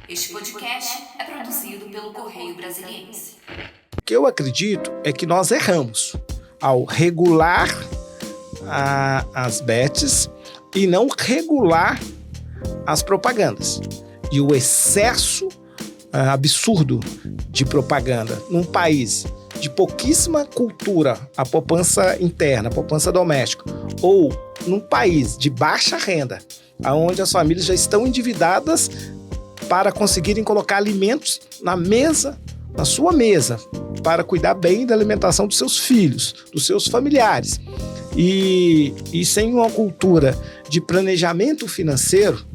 Este podcast é produzido pelo Correio Brasiliense. O que eu acredito é que nós erramos ao regular as bets e não regular as propagandas. E o excesso absurdo de propaganda num país de pouquíssima cultura, a poupança interna, a poupança doméstica, ou num país de baixa renda, onde as famílias já estão endividadas para conseguirem colocar alimentos na mesa, na sua mesa, para cuidar bem da alimentação dos seus filhos, dos seus familiares. E sem uma cultura de planejamento financeiro,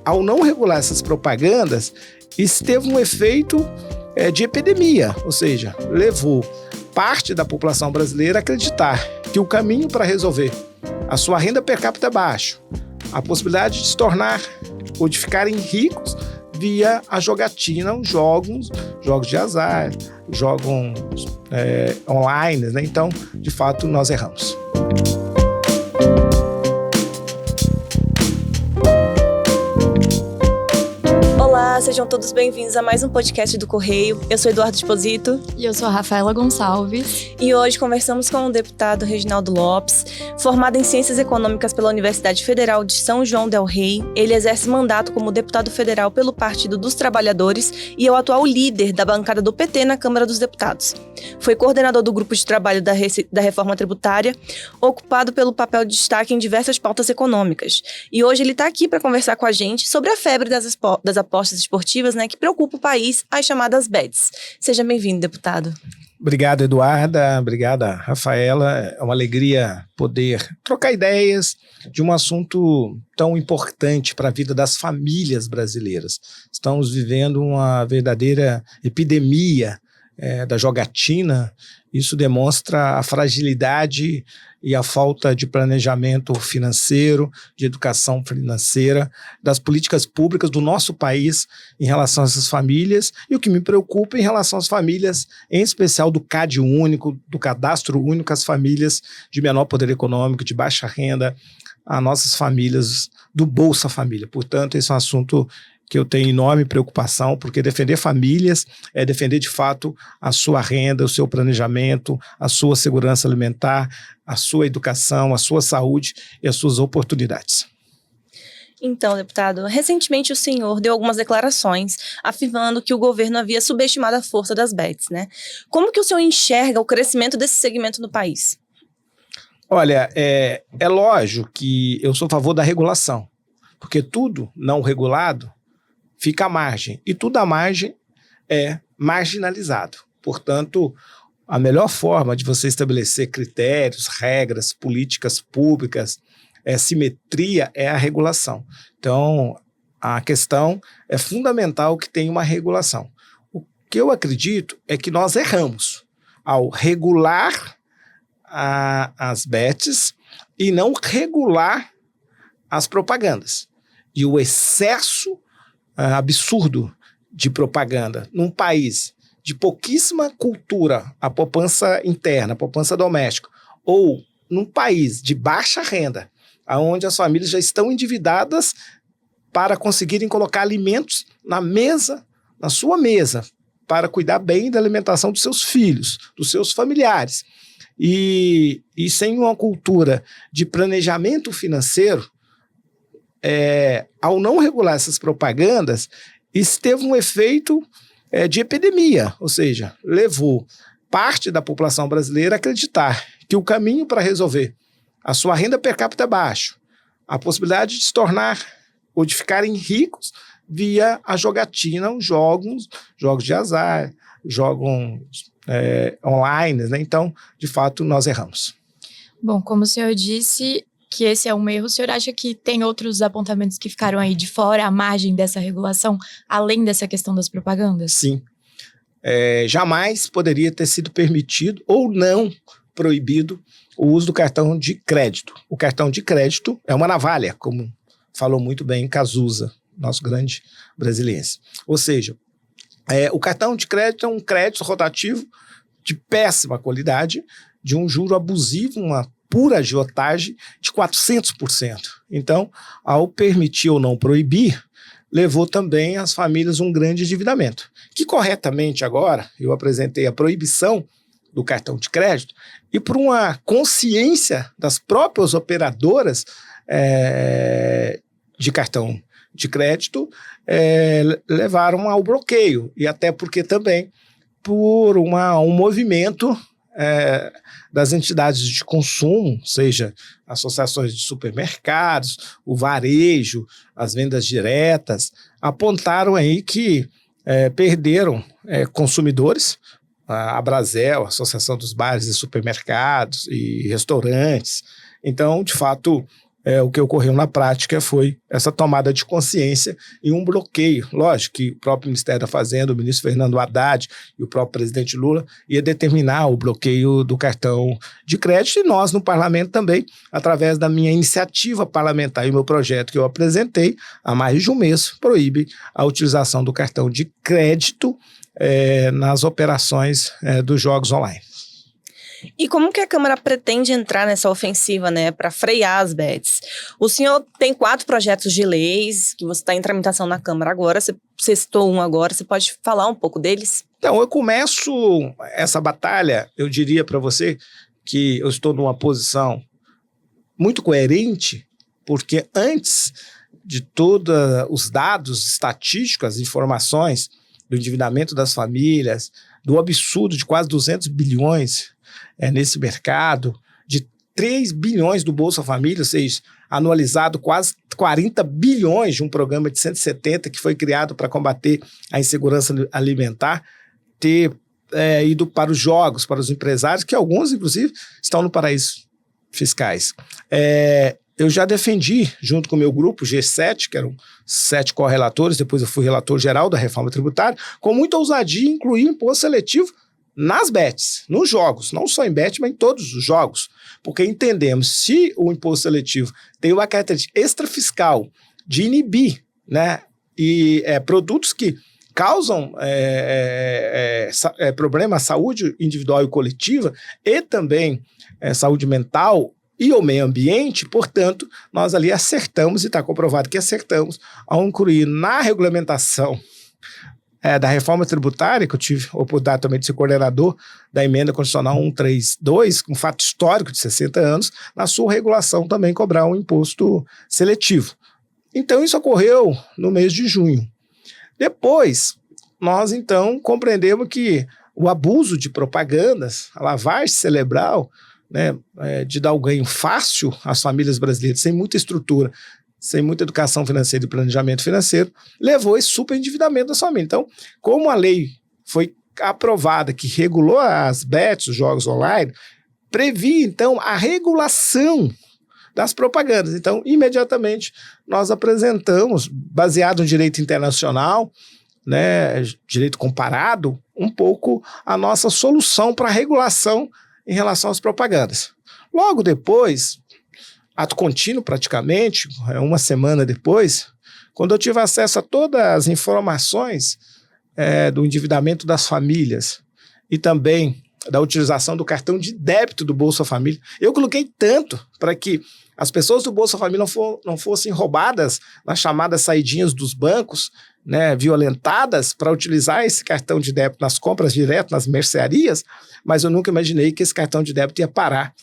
ao não regular essas propagandas, isso teve um efeito de epidemia, ou seja, levou parte da população brasileira a acreditar que o caminho para resolver a sua renda per capita baixo, a possibilidade de se tornar ou de ficarem ricos via a jogatina, os jogos de azar, jogos online, né? Então, de fato, nós erramos. Olá, sejam todos bem-vindos a mais um podcast do Correio. Eu sou Eduardo Esposito. E eu sou a Rafaela Gonçalves. E hoje conversamos com o deputado Reginaldo Lopes, formado em Ciências Econômicas pela Universidade Federal de São João del Rei. Ele exerce mandato como deputado federal pelo Partido dos Trabalhadores e é o atual líder da bancada do PT na Câmara dos Deputados. Foi coordenador do grupo de trabalho da reforma tributária, ocupado pelo papel de destaque em diversas pautas econômicas. E hoje ele está aqui para conversar com a gente sobre a febre das apostas esportivas, né, que preocupa o país, as chamadas bets. Seja bem-vindo, deputado. Obrigado, Eduarda. Obrigada, Rafaela. É uma alegria poder trocar ideias de um assunto tão importante para a vida das famílias brasileiras. Estamos vivendo uma verdadeira epidemia da jogatina. Isso demonstra a fragilidade e a falta de planejamento financeiro, de educação financeira, das políticas públicas do nosso país em relação a essas famílias. E o que me preocupa em relação às famílias, em especial do CAD único, do cadastro único, as famílias de menor poder econômico, de baixa renda, as nossas famílias do Bolsa Família. Portanto, esse é um assunto que eu tenho enorme preocupação, porque defender famílias é defender de fato a sua renda, o seu planejamento, a sua segurança alimentar, a sua educação, a sua saúde e as suas oportunidades. Então, deputado, recentemente o senhor deu algumas declarações afirmando que o governo havia subestimado a força das bets, né? Como que o senhor enxerga o crescimento desse segmento no país? Olha, é lógico que eu sou a favor da regulação, porque tudo não regulado fica à margem, e tudo à margem é marginalizado. Portanto, a melhor forma de você estabelecer critérios, regras, políticas públicas, simetria é a regulação. Então, a questão é fundamental que tenha uma regulação. O que eu acredito é que nós erramos ao regular as bets e não regular as propagandas. E o excesso absurdo de propaganda num país de pouquíssima cultura, a poupança interna, a poupança doméstica, ou num país de baixa renda, onde as famílias já estão endividadas para conseguirem colocar alimentos na mesa, na sua mesa, para cuidar bem da alimentação dos seus filhos, dos seus familiares. E sem uma cultura de planejamento financeiro, ao não regular essas propagandas, isso teve um efeito de epidemia, ou seja, levou parte da população brasileira a acreditar que o caminho para resolver a sua renda per capita baixo, a possibilidade de se tornar ou de ficarem ricos via a jogatina, os jogos de azar, jogos online, né? Então, de fato, nós erramos. Bom, como o senhor disse que esse é um erro, o senhor acha que tem outros apontamentos que ficaram aí de fora, à margem dessa regulação, além dessa questão das propagandas? Sim. Jamais poderia ter sido permitido ou não proibido o uso do cartão de crédito. O cartão de crédito é uma navalha, como falou muito bem Cazuza, nosso grande brasiliense. Ou seja, o cartão de crédito é um crédito rotativo de péssima qualidade, de um juro abusivo, uma pura agiotagem de 400%. Então, ao permitir ou não proibir, levou também às famílias um grande endividamento, que corretamente agora eu apresentei a proibição do cartão de crédito e por uma consciência das próprias operadoras de cartão de crédito levaram ao bloqueio e até porque também por um movimento das entidades de consumo, seja associações de supermercados, o varejo, as vendas diretas, apontaram aí que perderam consumidores, a Brasel, a Associação dos Bares e Supermercados e Restaurantes. Então, de fato, o que ocorreu na prática foi essa tomada de consciência e um bloqueio. Lógico que o próprio Ministério da Fazenda, o ministro Fernando Haddad e o próprio presidente Lula ia determinar o bloqueio do cartão de crédito e nós no parlamento também, através da minha iniciativa parlamentar e o meu projeto que eu apresentei há mais de um mês, proíbe a utilização do cartão de crédito nas operações dos jogos online. E como que a Câmara pretende entrar nessa ofensiva, né, para frear as bets? O senhor tem 4 projetos de leis que você está em tramitação na Câmara agora, você citou um agora, você pode falar um pouco deles? Então, eu começo essa batalha, eu diria para você que eu estou numa posição muito coerente, porque antes de todos os dados estatísticos, as informações do endividamento das famílias, do absurdo de quase 200 bilhões nesse mercado, de 3 bilhões do Bolsa Família, ou seja, anualizado quase 40 bilhões de um programa de 170 que foi criado para combater a insegurança alimentar, ter ido para os jogos, para os empresários, que alguns, inclusive, estão no paraíso fiscais. Eu já defendi, junto com o meu grupo, G7, que eram 7 correlatores, depois eu fui relator geral da reforma tributária, com muita ousadia incluir o imposto seletivo nas bets, nos jogos, não só em bet, mas em todos os jogos, porque entendemos, se o imposto seletivo tem uma característica extrafiscal de inibir, né, e produtos que causam problema à saúde individual e coletiva e também saúde mental e o meio ambiente, portanto, nós ali acertamos, e está comprovado que acertamos, ao incluir na regulamentação da reforma tributária, que eu tive a oportunidade também de ser coordenador da emenda constitucional 132, um fato histórico de 60 anos, na sua regulação também cobrar um imposto seletivo. Então, isso ocorreu no mês de junho. Depois, nós então compreendemos que o abuso de propagandas, a lavagem cerebral, né, de dar o ganho fácil às famílias brasileiras, sem muita estrutura, sem muita educação financeira e planejamento financeiro, levou esse superendividamento da família. Então, como a lei foi aprovada, que regulou as bets, os jogos online, previa, então, a regulação das propagandas. Então, imediatamente, nós apresentamos, baseado no direito internacional, né, direito comparado, um pouco a nossa solução para a regulação em relação às propagandas. Logo depois, ato contínuo praticamente, uma semana depois, quando eu tive acesso a todas as informações do endividamento das famílias e também da utilização do cartão de débito do Bolsa Família, eu coloquei tanto para que as pessoas do Bolsa Família não fossem roubadas nas chamadas saidinhas dos bancos, né, violentadas para utilizar esse cartão de débito nas compras direto, nas mercearias, mas eu nunca imaginei que esse cartão de débito ia parar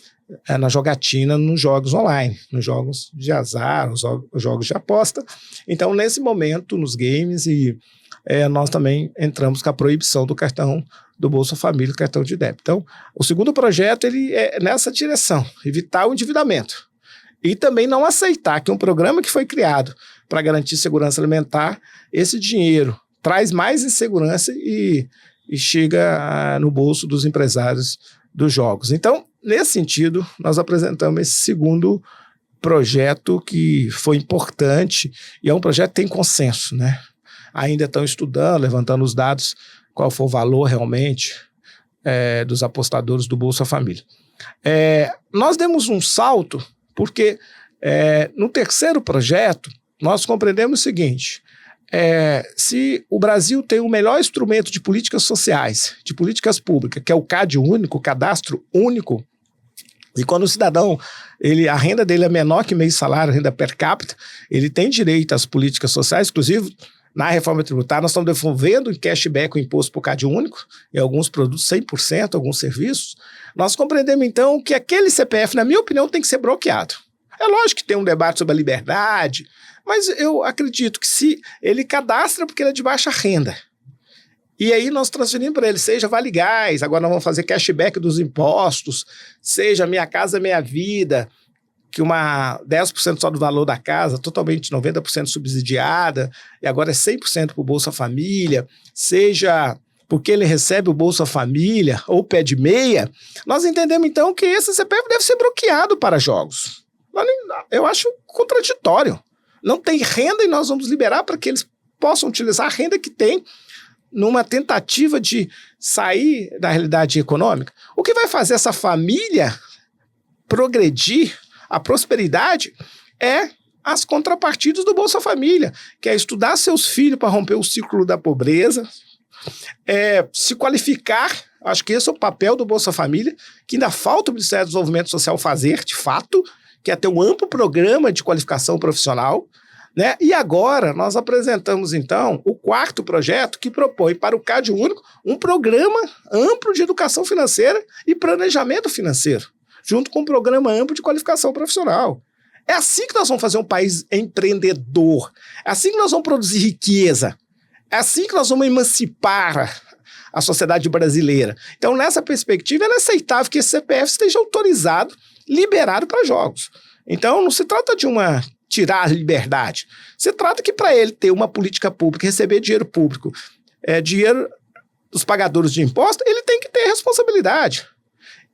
na jogatina, nos jogos online, nos jogos de azar, os jogos de aposta. Então, nesse momento, nos games, nós também entramos com a proibição do cartão do Bolsa Família, cartão de débito. Então, o segundo projeto ele é nessa direção, evitar o endividamento. E também não aceitar que um programa que foi criado para garantir segurança alimentar, esse dinheiro traz mais insegurança e chega no bolso dos empresários dos jogos. Então, nesse sentido, nós apresentamos esse segundo projeto que foi importante e é um projeto que tem consenso, né? Ainda estão estudando, levantando os dados, qual foi o valor realmente dos apostadores do Bolsa Família. Nós demos um salto porque no terceiro projeto nós compreendemos o seguinte: se o Brasil tem o melhor instrumento de políticas sociais, de políticas públicas, que é o CAD único, o Cadastro Único E quando o cidadão, a renda dele é menor que meio salário, renda per capita, ele tem direito às políticas sociais, inclusive na reforma tributária nós estamos devolvendo em cashback o imposto por Cade único, em alguns produtos 100%, alguns serviços. Nós compreendemos então que aquele CPF, na minha opinião, tem que ser bloqueado. É lógico que tem um debate sobre a liberdade, mas eu acredito que se ele cadastra porque ele é de baixa renda, e aí nós transferimos para ele, seja Vale Gás, agora nós vamos fazer cashback dos impostos, seja Minha Casa Minha Vida, que 10% só do valor da casa, totalmente 90% subsidiada, e agora é 100% para o Bolsa Família, seja porque ele recebe o Bolsa Família ou pé de meia, nós entendemos então que esse CPF deve ser bloqueado para jogos. Eu acho contraditório. Não tem renda e nós vamos liberar para que eles possam utilizar a renda que tem numa tentativa de sair da realidade econômica. O que vai fazer essa família progredir, a prosperidade, é as contrapartidas do Bolsa Família, que é estudar seus filhos para romper o ciclo da pobreza, se qualificar. Acho que esse é o papel do Bolsa Família, que ainda falta o Ministério do Desenvolvimento Social fazer, de fato, que é ter um amplo programa de qualificação profissional, né? E agora nós apresentamos, então, o 4º projeto que propõe para o Cade único um programa amplo de educação financeira e planejamento financeiro, junto com um programa amplo de qualificação profissional. É assim que nós vamos fazer um país empreendedor, é assim que nós vamos produzir riqueza, é assim que nós vamos emancipar a sociedade brasileira. Então, nessa perspectiva, é inaceitável que esse CPF esteja autorizado, liberado para jogos. Então, não se trata de tirar a liberdade. Se trata que para ele ter uma política pública, receber dinheiro público, dinheiro dos pagadores de imposto, ele tem que ter responsabilidade.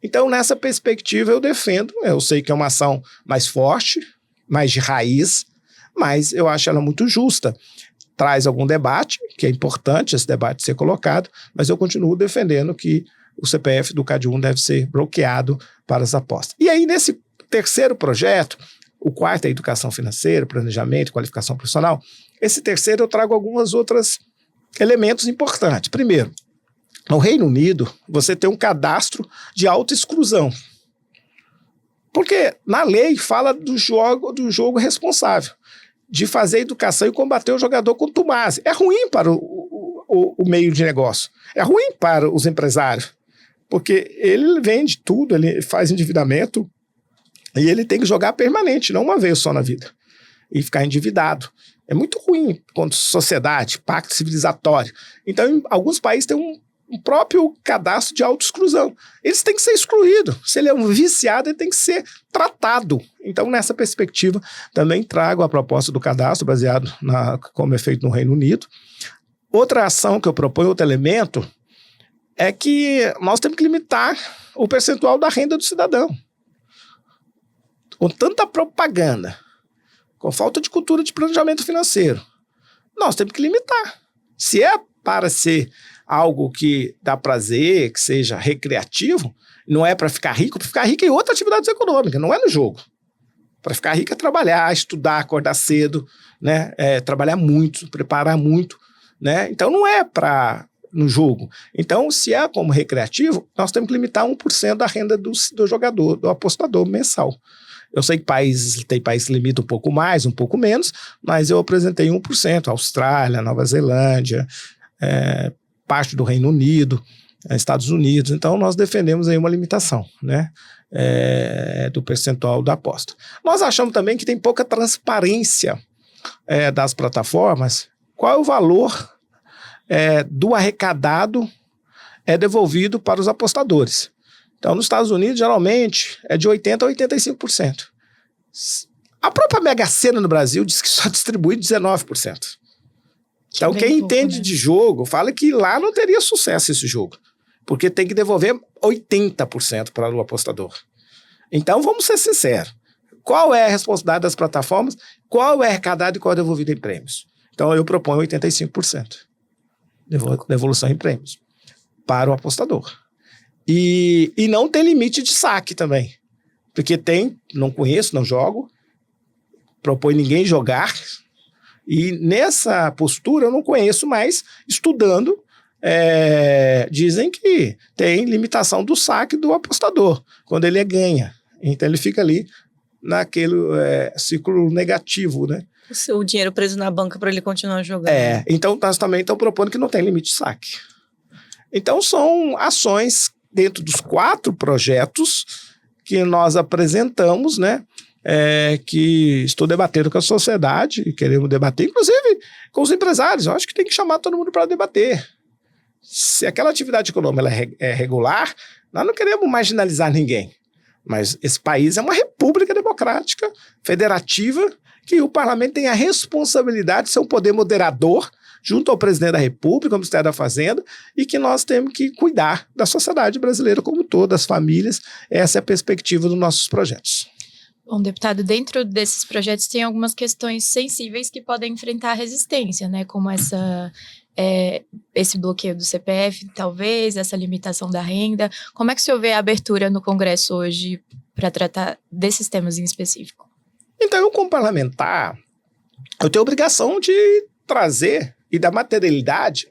Então, nessa perspectiva, eu defendo. Eu sei que é uma ação mais forte, mais de raiz, mas eu acho ela muito justa. Traz algum debate, que é importante esse debate ser colocado, mas eu continuo defendendo que o CPF do Cade único deve ser bloqueado para as apostas. E aí, nesse 3º projeto, o 4º é educação financeira, planejamento, qualificação profissional. Esse 3º eu trago alguns outros elementos importantes. Primeiro, no Reino Unido, você tem um cadastro de autoexclusão. Porque na lei fala do jogo responsável, de fazer educação e combater o jogador contumaz. É ruim para o meio de negócio, é ruim para os empresários, porque ele vende tudo, ele faz endividamento, e ele tem que jogar permanente, não uma vez só na vida, e ficar endividado. É muito ruim quanto sociedade, pacto civilizatório. Então, em alguns países tem um próprio cadastro de autoexclusão. Eles têm que ser excluídos. Se ele é um viciado, ele tem que ser tratado. Então, nessa perspectiva, também trago a proposta do cadastro, baseado como é feito no Reino Unido. Outra ação que eu proponho, outro elemento, é que nós temos que limitar o percentual da renda do cidadão. Com tanta propaganda, com falta de cultura de planejamento financeiro, nós temos que limitar. Se é para ser algo que dá prazer, que seja recreativo, não é para ficar rico é em outras atividades econômicas, não é no jogo. Para ficar rico é trabalhar, estudar, acordar cedo, né? Trabalhar muito, preparar muito, né? Então não é no jogo. Então, se é como recreativo, nós temos que limitar 1% da renda do jogador, do apostador mensal. Eu sei que tem países que limitam um pouco mais, um pouco menos, mas eu apresentei 1%, Austrália, Nova Zelândia, parte do Reino Unido, Estados Unidos. Então, nós defendemos aí uma limitação, né, do percentual da aposta. Nós achamos também que tem pouca transparência das plataformas. Qual é o valor do arrecadado devolvido para os apostadores? Então, nos Estados Unidos, geralmente, é de 80% a 85%. A própria Mega Sena no Brasil diz que só distribui 19%. Então, quem entende de jogo fala que lá não teria sucesso esse jogo, porque tem que devolver 80% para o apostador. Então, vamos ser sinceros. Qual é a responsabilidade das plataformas? Qual é arrecadado e qual é devolvido em prêmios? Então, eu proponho 85% devolução em prêmios para o apostador. E não tem limite de saque também. Porque não conheço, não jogo, propõe ninguém jogar. E nessa postura eu não conheço, mas estudando, dizem que tem limitação do saque do apostador, quando ele ganha. Então ele fica ali naquele ciclo negativo, né? O dinheiro preso na banca para ele continuar jogando. Então nós também estamos propondo que não tem limite de saque. Então são ações dentro dos 4 projetos que nós apresentamos, né? Que estou debatendo com a sociedade, e queremos debater, inclusive com os empresários. Eu acho que tem que chamar todo mundo para debater. Se aquela atividade econômica ela é regular, nós não queremos marginalizar ninguém. Mas esse país é uma república democrática, federativa, que o parlamento tem a responsabilidade de ser um poder moderador junto ao presidente da República, ao Ministério da Fazenda, e que nós temos que cuidar da sociedade brasileira como um todo, das famílias. Essa é a perspectiva dos nossos projetos. Bom, deputado, dentro desses projetos tem algumas questões sensíveis que podem enfrentar resistência, né? Como esse bloqueio do CPF, talvez, essa limitação da renda. Como é que o senhor vê a abertura no Congresso hoje para tratar desses temas em específico? Então, eu como parlamentar, eu tenho a obrigação de trazer e dar materialidade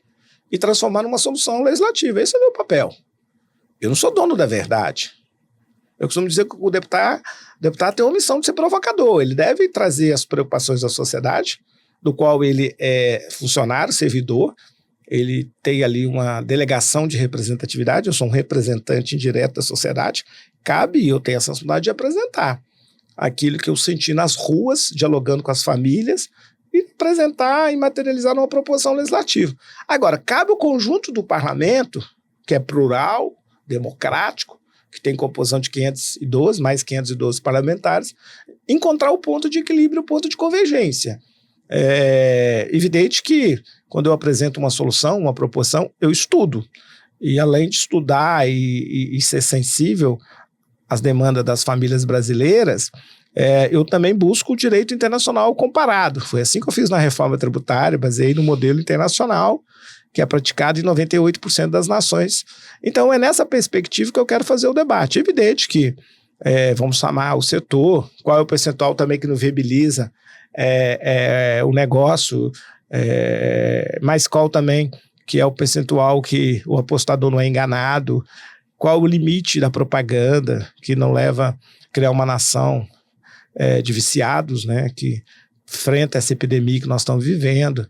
e transformar numa solução legislativa. Esse é o meu papel. Eu não sou dono da verdade. Eu costumo dizer que o deputado tem uma missão de ser provocador. Ele deve trazer as preocupações da sociedade, do qual ele é funcionário, servidor. Ele tem ali uma delegação de representatividade. Eu sou um representante indireto da sociedade. Cabe eu ter essa responsabilidade de apresentar aquilo que eu senti nas ruas, dialogando com as famílias, e apresentar e materializar numa proposição legislativa. Agora, cabe o conjunto do parlamento, que é plural, democrático, que tem composição de 512, mais 512 parlamentares, encontrar o ponto de equilíbrio, o ponto de convergência. É evidente que, quando eu apresento uma solução, uma proposição, eu estudo. E além de estudar e ser sensível às demandas das famílias brasileiras, eu também busco o direito internacional comparado. Foi assim que eu fiz na reforma tributária, baseei no modelo internacional, que é praticado em 98% das nações. Então, é nessa perspectiva que eu quero fazer o debate. É evidente que vamos chamar o setor, qual é o percentual também que não viabiliza o negócio, mas qual também que é o percentual que o apostador não é enganado, qual o limite da propaganda que não leva a criar uma nação de viciados, né, que enfrenta essa epidemia que nós estamos vivendo.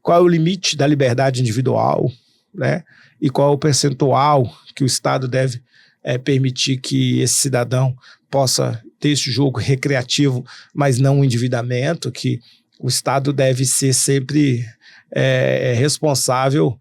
Qual é o limite da liberdade individual, né? E qual é o percentual que o Estado deve permitir que esse cidadão possa ter esse jogo recreativo, mas não um endividamento, que o Estado deve ser sempre responsável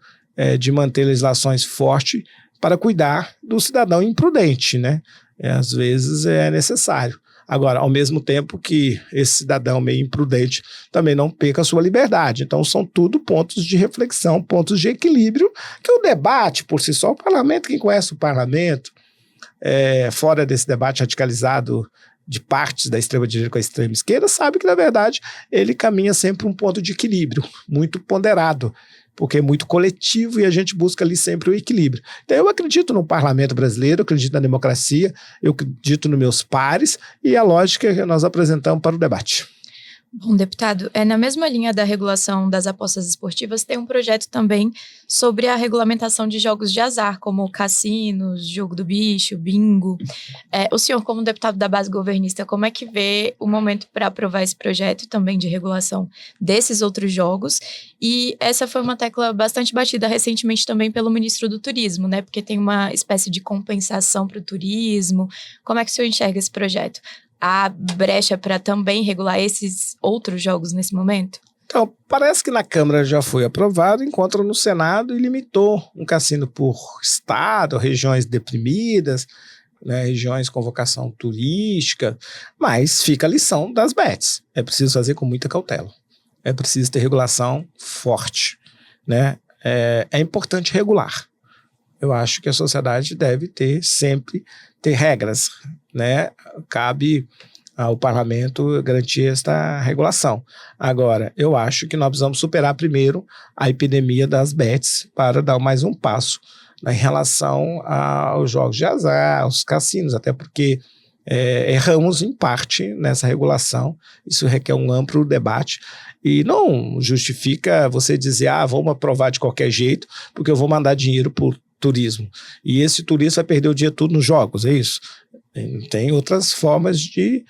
de manter legislações fortes para cuidar do cidadão imprudente, né? Às vezes é necessário. Agora, ao mesmo tempo que esse cidadão meio imprudente também não perca a sua liberdade. Então, são tudo pontos de reflexão, pontos de equilíbrio, que o debate, por si só, o parlamento, quem conhece o parlamento, fora desse debate radicalizado de partes da extrema-direita com a extrema-esquerda, sabe que, na verdade, ele caminha sempre um ponto de equilíbrio, muito ponderado, porque é muito coletivo e a gente busca ali sempre o equilíbrio. Então eu acredito no parlamento brasileiro, eu acredito na democracia, eu acredito nos meus pares e a lógica que nós apresentamos para o debate. Bom, deputado, na mesma linha da regulação das apostas esportivas, tem um projeto também sobre a regulamentação de jogos de azar, como cassinos, jogo do bicho, bingo. O senhor, como deputado da base governista, como é que vê o momento para aprovar esse projeto também de regulação desses outros jogos? E essa foi uma tecla bastante batida recentemente também pelo ministro do Turismo, né? Porque tem uma espécie de compensação para o turismo. Como é que o senhor enxerga esse projeto? Há brecha para também regular esses outros jogos nesse momento? Então, parece que na Câmara já foi aprovado, encontra no Senado e limitou um cassino por estado, regiões deprimidas, né, regiões com vocação turística, mas fica a lição das bets. É preciso fazer com muita cautela. É preciso ter regulação forte, né? É importante regular. Eu acho que a sociedade deve sempre ter regras, né? Cabe ao parlamento garantir esta regulação. Agora, eu acho que nós precisamos superar primeiro a epidemia das bets para dar mais um passo, né, em relação aos jogos de azar, aos cassinos, até porque erramos em parte nessa regulação. Isso requer um amplo debate e não justifica você dizer, vamos aprovar de qualquer jeito porque eu vou mandar dinheiro para o turismo. E esse turista vai perder o dia todo nos jogos, é isso? Tem outras formas de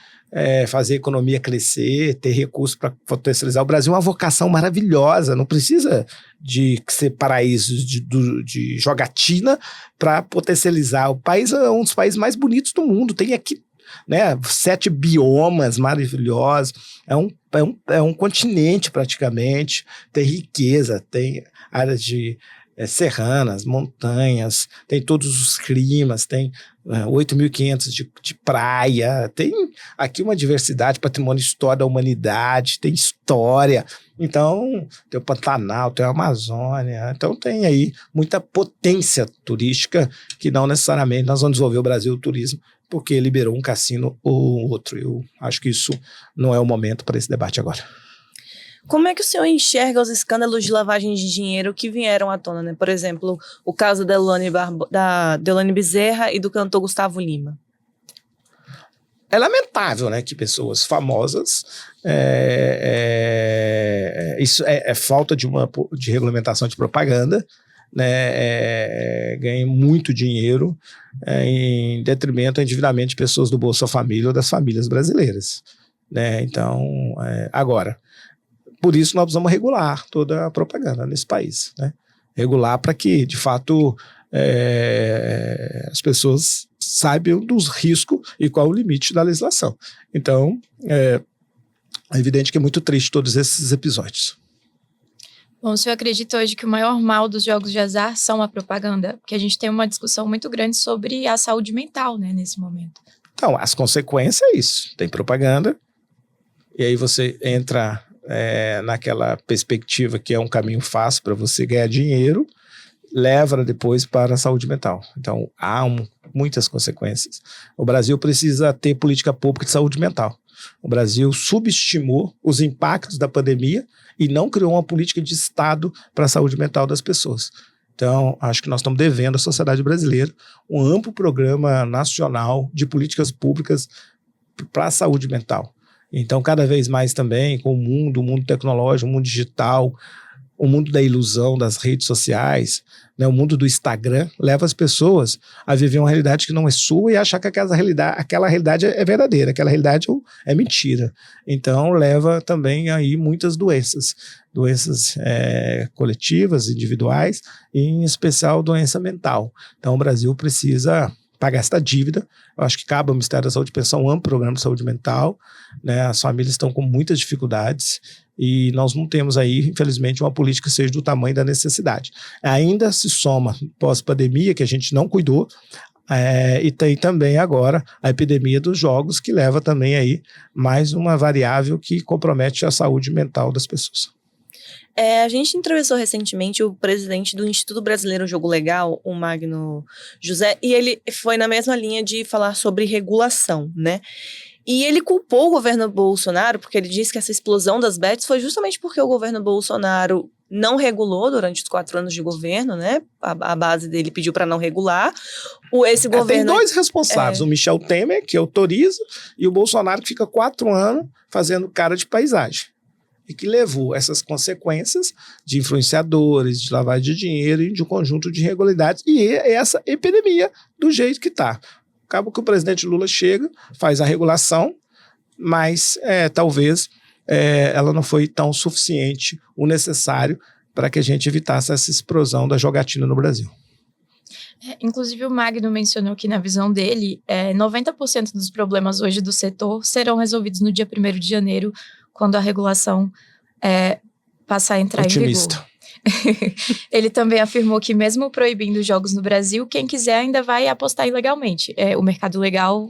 fazer a economia crescer, ter recursos para potencializar. O Brasil é uma vocação maravilhosa, não precisa de ser paraíso de jogatina para potencializar. O país é um dos países mais bonitos do mundo, tem aqui, né, 7 biomas maravilhosos, é um continente praticamente, tem riqueza, tem áreas de serranas, montanhas, tem todos os climas, tem 8.500 de praia, tem aqui uma diversidade, patrimônio histórico da humanidade, tem história, então tem o Pantanal, tem a Amazônia, então tem aí muita potência turística que não necessariamente nós vamos desenvolver o Brasil o turismo porque liberou um cassino ou outro. Eu acho que isso não é o momento para esse debate agora. Como é que o senhor enxerga os escândalos de lavagem de dinheiro que vieram à tona, né? Por exemplo, o caso da Deolane Bezerra e do cantor Gustavo Lima. É lamentável, né, que pessoas famosas, isso é falta de regulamentação de propaganda, né, ganhem muito dinheiro em detrimento ao endividamento de pessoas do Bolsa Família ou das famílias brasileiras, né? Então, agora, por isso nós precisamos regular toda a propaganda nesse país, né? Regular para que, de fato, as pessoas saibam dos riscos e qual o limite da legislação. Então, é evidente que é muito triste todos esses episódios. Bom, o senhor acredita hoje que o maior mal dos jogos de azar são a propaganda? Porque a gente tem uma discussão muito grande sobre a saúde mental, né, nesse momento. Então, as consequências é isso. Tem propaganda, e aí você entra naquela perspectiva que é um caminho fácil para você ganhar dinheiro, leva depois para a saúde mental. Então, há muitas consequências. O Brasil precisa ter política pública de saúde mental. O Brasil subestimou os impactos da pandemia e não criou uma política de Estado para a saúde mental das pessoas. Então, acho que nós estamos devendo à sociedade brasileira um amplo programa nacional de políticas públicas para a saúde mental. Então, cada vez mais também, com o mundo tecnológico, o mundo digital, o mundo da ilusão das redes sociais, né, o mundo do Instagram, leva as pessoas a viver uma realidade que não é sua e achar que aquela realidade é verdadeira, aquela realidade é mentira. Então, leva também aí muitas doenças coletivas, individuais, e em especial doença mental. Então, o Brasil precisa pagar essa dívida. Eu acho que cabe ao Ministério da Saúde pensar um amplo programa de saúde mental, né? As famílias estão com muitas dificuldades e nós não temos aí, infelizmente, uma política que seja do tamanho da necessidade. Ainda se soma pós-pandemia, que a gente não cuidou, e tem também agora a epidemia dos jogos, que leva também aí mais uma variável que compromete a saúde mental das pessoas. A gente entrevistou recentemente o presidente do Instituto Brasileiro Jogo Legal, o Magno José, e ele foi na mesma linha de falar sobre regulação, né? E ele culpou o governo Bolsonaro, porque ele disse que essa explosão das bets foi justamente porque o governo Bolsonaro não regulou durante os 4 anos de governo, né? A base dele pediu para não regular. Esse governo... Tem 2 responsáveis, o Michel Temer, que autoriza, e o Bolsonaro, que fica 4 anos fazendo cara de paisagem. E que levou essas consequências de influenciadores, de lavagem de dinheiro e de um conjunto de irregularidades. E essa epidemia do jeito que está. Acaba que o presidente Lula chega, faz a regulação, mas talvez ela não foi tão suficiente o necessário para que a gente evitasse essa explosão da jogatina no Brasil. Inclusive, o Magno mencionou que, na visão dele, 90% dos problemas hoje do setor serão resolvidos no dia 1º de janeiro, quando a regulação passar a entrar Otimista. em vigor. Ele também afirmou que, mesmo proibindo jogos no Brasil, quem quiser ainda vai apostar ilegalmente. O mercado legal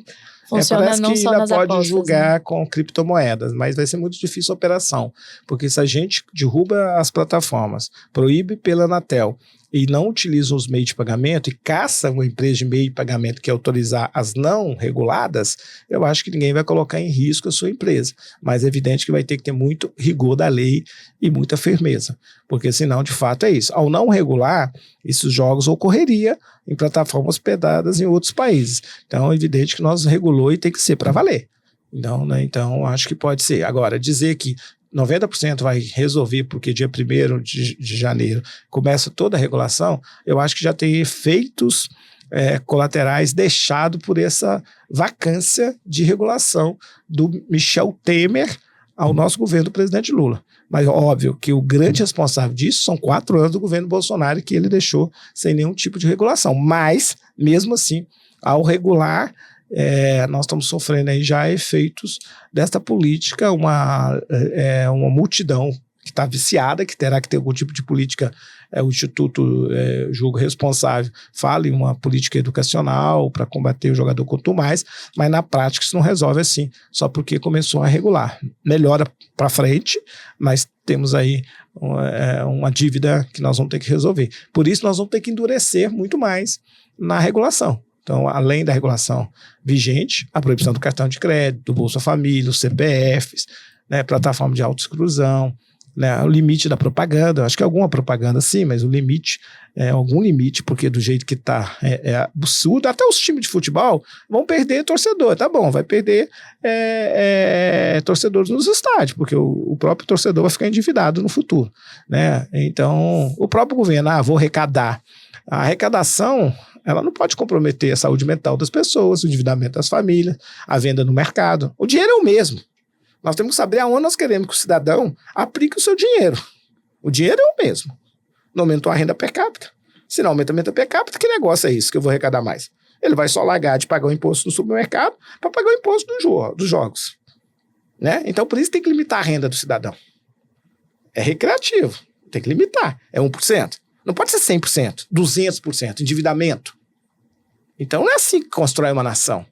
funciona não só nas apostas. Parece que ainda pode julgar, né, com criptomoedas, mas vai ser muito difícil a operação, porque se a gente derruba as plataformas, proíbe pela Anatel e não utiliza os meios de pagamento e caça uma empresa de meio de pagamento que autorizar as não reguladas, eu acho que ninguém vai colocar em risco a sua empresa. Mas é evidente que vai ter que ter muito rigor da lei e muita firmeza, porque senão, de fato, é isso. Ao não regular, esses jogos ocorreria em plataformas hospedadas em outros países. Então, é evidente que nós regulou e tem que ser para valer. Então, né, acho que pode ser. Agora, dizer que 90% vai resolver porque dia 1º de janeiro começa toda a regulação, eu acho que já tem efeitos colaterais deixado por essa vacância de regulação do Michel Temer ao nosso governo do presidente Lula. Mas óbvio que o grande responsável disso são 4 anos do governo Bolsonaro que ele deixou sem nenhum tipo de regulação. Mas, mesmo assim, ao regular, nós estamos sofrendo aí já efeitos desta política, uma multidão que está viciada, que terá que ter algum tipo de política. O Instituto, julgo responsável, fala em uma política educacional para combater o jogador quanto mais, mas na prática isso não resolve assim, só porque começou a regular. Melhora para frente, mas temos aí uma dívida que nós vamos ter que resolver. Por isso nós vamos ter que endurecer muito mais na regulação. Então, além da regulação vigente, a proibição do cartão de crédito, do Bolsa Família, os CPFs, plataforma de autoexclusão, o limite da propaganda, acho que alguma propaganda sim, mas o limite, algum limite, porque do jeito que está é absurdo, até os times de futebol vão perder torcedor, tá bom, vai perder torcedores nos estádios, porque o próprio torcedor vai ficar endividado no futuro, né? Então, o próprio governo, vou arrecadar. A arrecadação, ela não pode comprometer a saúde mental das pessoas, o endividamento das famílias, a venda no mercado. O dinheiro é o mesmo. Nós temos que saber aonde nós queremos que o cidadão aplique o seu dinheiro. O dinheiro é o mesmo. Não aumentou a renda per capita. Se não aumenta a renda per capita, que negócio é isso que eu vou arrecadar mais? Ele vai só largar de pagar o imposto no supermercado para pagar o imposto dos jogos. Né? Então, por isso tem que limitar a renda do cidadão. É recreativo. Tem que limitar. É 1%. Não pode ser 100%, 200%, endividamento. Então, não é assim que constrói uma nação.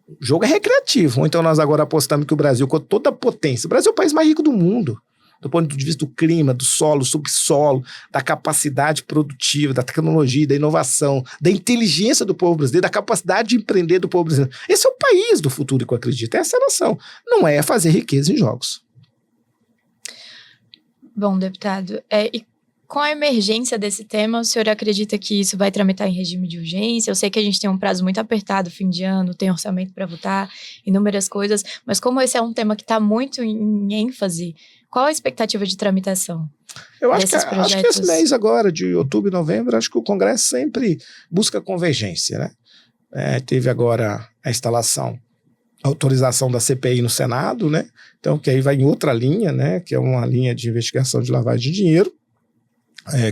O jogo é recreativo. Ou então nós agora apostamos que o Brasil, com toda a potência, o Brasil é o país mais rico do mundo, do ponto de vista do clima, do solo, subsolo, da capacidade produtiva, da tecnologia, da inovação, da inteligência do povo brasileiro, da capacidade de empreender do povo brasileiro. Esse é o país do futuro que eu acredito. Essa é a nação. Não é fazer riqueza em jogos. Bom, deputado, e com a emergência desse tema, o senhor acredita que isso vai tramitar em regime de urgência? Eu sei que a gente tem um prazo muito apertado, fim de ano, tem orçamento para votar, inúmeras coisas, mas como esse é um tema que está muito em ênfase, qual a expectativa de tramitação? Eu acho que esse mês agora, de outubro e novembro, acho que o Congresso sempre busca convergência, né? Teve agora a instalação, a autorização da CPI no Senado, né? Então, que aí vai em outra linha, né? Que é uma linha de investigação de lavagem de dinheiro,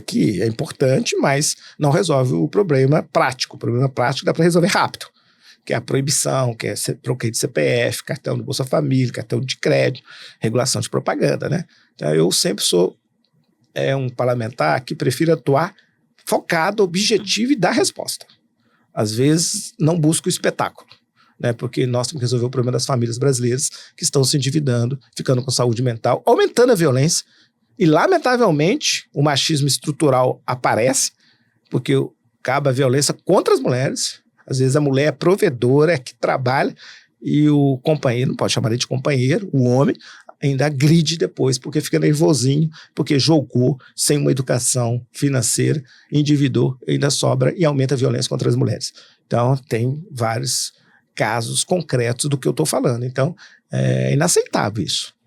que é importante, mas não resolve o problema prático. O problema prático dá para resolver rápido, que é a proibição, que é bloqueio de CPF, cartão do Bolsa Família, cartão de crédito, regulação de propaganda, né? Então, eu sempre sou um parlamentar que prefiro atuar focado, objetivo e dar resposta. Às vezes, não busco o espetáculo, né? Porque nós temos que resolver o problema das famílias brasileiras que estão se endividando, ficando com saúde mental, aumentando a violência. E, lamentavelmente, o machismo estrutural aparece, porque cabe a violência contra as mulheres. Às vezes a mulher é provedora, é que trabalha, e o companheiro, não pode chamar ele de companheiro, o homem, ainda agride depois, porque fica nervosinho, porque jogou sem uma educação financeira, endividou, ainda sobra e aumenta a violência contra as mulheres. Então, tem vários casos concretos do que eu estou falando. Então, é inaceitável isso.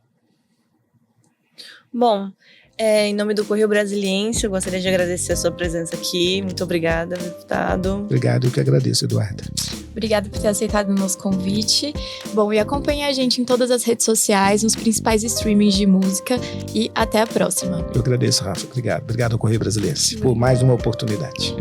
Bom, em nome do Correio Brasiliense, eu gostaria de agradecer a sua presença aqui. Muito obrigada, deputado. Obrigado, eu que agradeço, Eduarda. Obrigada por ter aceitado o nosso convite. Bom, e acompanhe a gente em todas as redes sociais, nos principais streamings de música, e até a próxima. Eu agradeço, Rafa. Obrigado. Obrigado ao Correio Brasiliense por mais uma oportunidade.